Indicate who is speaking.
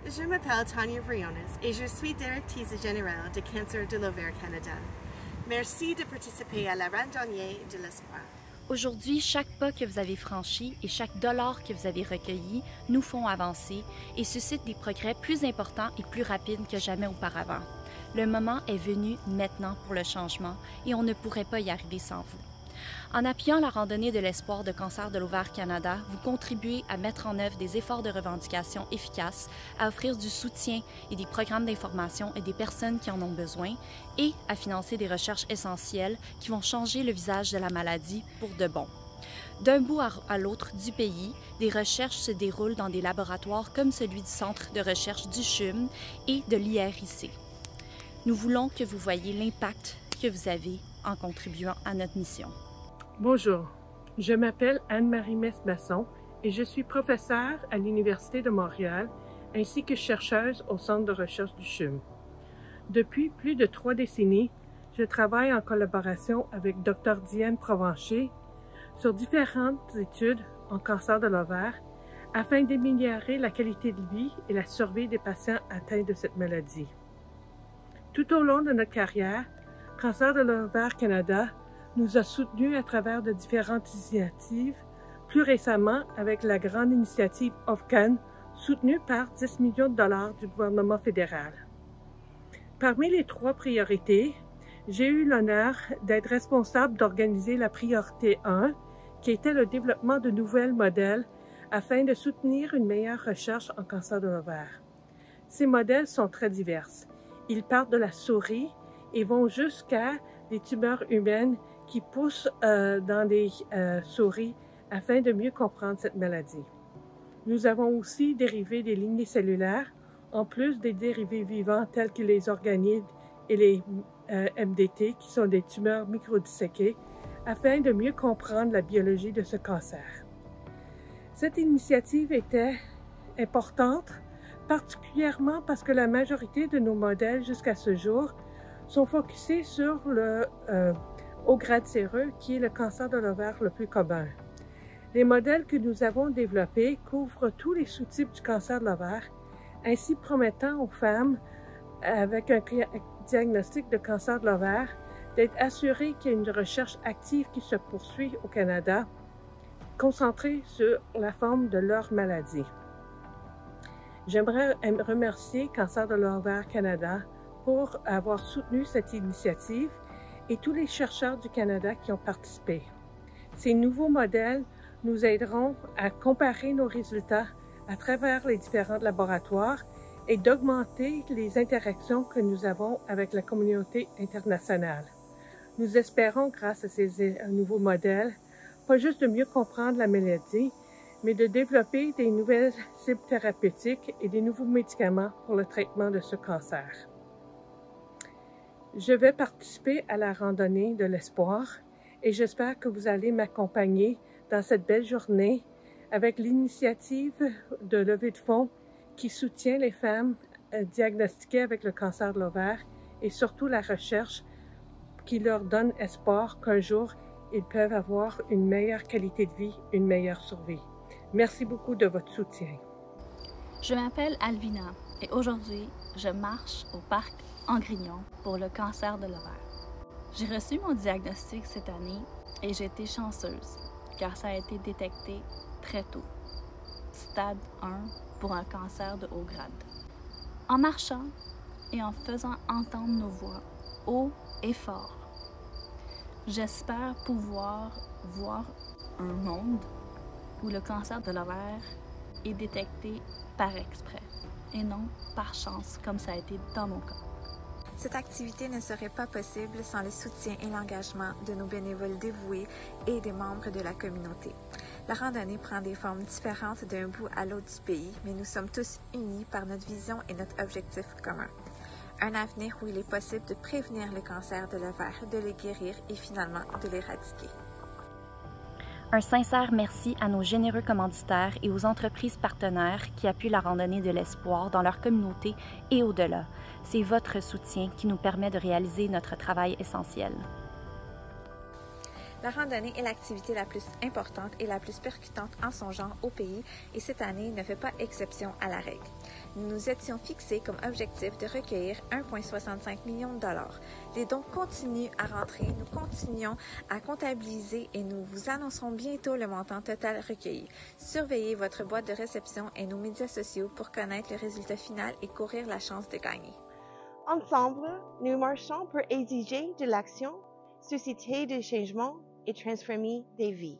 Speaker 1: Je m'appelle Tanya Briones et je suis directrice générale de Cancer de l'Ovaire Canada. Merci de participer à la randonnée de l'espoir.
Speaker 2: Aujourd'hui, chaque pas que vous avez franchi et chaque dollar que vous avez recueilli nous font avancer et suscitent des progrès plus importants et plus rapides que jamais auparavant. Le moment est venu maintenant pour le changement et on ne pourrait pas y arriver sans vous. En appuyant la randonnée de l'espoir de Cancer de l'Ovaire Canada, vous contribuez à mettre en œuvre des efforts de revendication efficaces, à offrir du soutien et des programmes d'information à des personnes qui en ont besoin et à financer des recherches essentielles qui vont changer le visage de la maladie pour de bon. D'un bout à l'autre du pays, des recherches se déroulent dans des laboratoires comme celui du Centre de recherche du CHUM et de l'IRIC. Nous voulons que vous voyiez l'impact que vous avez en contribuant à notre mission.
Speaker 3: Bonjour, je m'appelle Anne-Marie Messe-Masson et je suis professeure à l'Université de Montréal ainsi que chercheuse au Centre de recherche du CHUM. Depuis plus de 3 décennies, je travaille en collaboration avec Dr Diane Provencher sur différentes études en cancer de l'ovaire afin d'améliorer la qualité de vie et la survie des patients atteints de cette maladie. Tout au long de notre carrière, Cancer de l'Ovaire Canada nous a soutenus à travers de différentes initiatives, plus récemment avec la grande initiative OFCAN, soutenue par 10 millions de dollars du gouvernement fédéral. Parmi les 3 priorités, j'ai eu l'honneur d'être responsable d'organiser la priorité 1, qui était le développement de nouveaux modèles afin de soutenir une meilleure recherche en cancer de l'ovaire. Ces modèles sont très divers. Ils partent de la souris et vont jusqu'à des tumeurs humaines qui poussent dans des souris afin de mieux comprendre cette maladie. Nous avons aussi dérivé des lignées cellulaires, en plus des dérivés vivants tels que les organides et les MDT, qui sont des tumeurs microdisséquées, afin de mieux comprendre la biologie de ce cancer. Cette initiative était importante, particulièrement parce que la majorité de nos modèles jusqu'à ce jour sont focusés sur le haut grade séreux, qui est le cancer de l'ovaire le plus commun. Les modèles que nous avons développés couvrent tous les sous-types du cancer de l'ovaire, ainsi promettant aux femmes avec un diagnostic de cancer de l'ovaire d'être assurées qu'il y a une recherche active qui se poursuit au Canada, concentrée sur la forme de leur maladie. J'aimerais remercier Cancer de l'Ovaire Canada pour avoir soutenu cette initiative et tous les chercheurs du Canada qui ont participé. Ces nouveaux modèles nous aideront à comparer nos résultats à travers les différents laboratoires et d'augmenter les interactions que nous avons avec la communauté internationale. Nous espérons, grâce à ces nouveaux modèles, pas juste de mieux comprendre la maladie, mais de développer des nouvelles cibles thérapeutiques et des nouveaux médicaments pour le traitement de ce cancer. Je vais participer à la randonnée de l'espoir et j'espère que vous allez m'accompagner dans cette belle journée avec l'initiative de levée de fonds qui soutient les femmes diagnostiquées avec le cancer de l'ovaire et surtout la recherche qui leur donne espoir qu'un jour, ils peuvent avoir une meilleure qualité de vie, une meilleure survie. Merci beaucoup de votre soutien.
Speaker 4: Je m'appelle Alvina et aujourd'hui, je marche au parc Angrignon pour le cancer de l'ovaire. J'ai reçu mon diagnostic cette année et j'ai été chanceuse car ça a été détecté très tôt, stade 1 pour un cancer de haut grade. En marchant et en faisant entendre nos voix haut et fort, j'espère pouvoir voir un monde où le cancer de l'ovaire est détecté par exprès et non par chance comme ça a été dans mon cas.
Speaker 5: Cette activité ne serait pas possible sans le soutien et l'engagement de nos bénévoles dévoués et des membres de la communauté. La randonnée prend des formes différentes d'un bout à l'autre du pays, mais nous sommes tous unis par notre vision et notre objectif commun. Un avenir où il est possible de prévenir le cancer de l'ovaire, de le guérir et finalement de l'éradiquer.
Speaker 2: Un sincère merci à nos généreux commanditaires et aux entreprises partenaires qui appuient la randonnée de l'espoir dans leur communauté et au-delà. C'est votre soutien qui nous permet de réaliser notre travail essentiel.
Speaker 5: La randonnée est l'activité la plus importante et la plus percutante en son genre au pays et cette année ne fait pas exception à la règle. Nous nous étions fixés comme objectif de recueillir 1,65 million de dollars. Les dons continuent à rentrer, nous continuons à comptabiliser et nous vous annoncerons bientôt le montant total recueilli. Surveillez votre boîte de réception et nos médias sociaux pour connaître le résultat final et courir la chance de gagner.
Speaker 1: Ensemble, nous marchons pour exiger de l'action, susciter des changements et transformer des vies.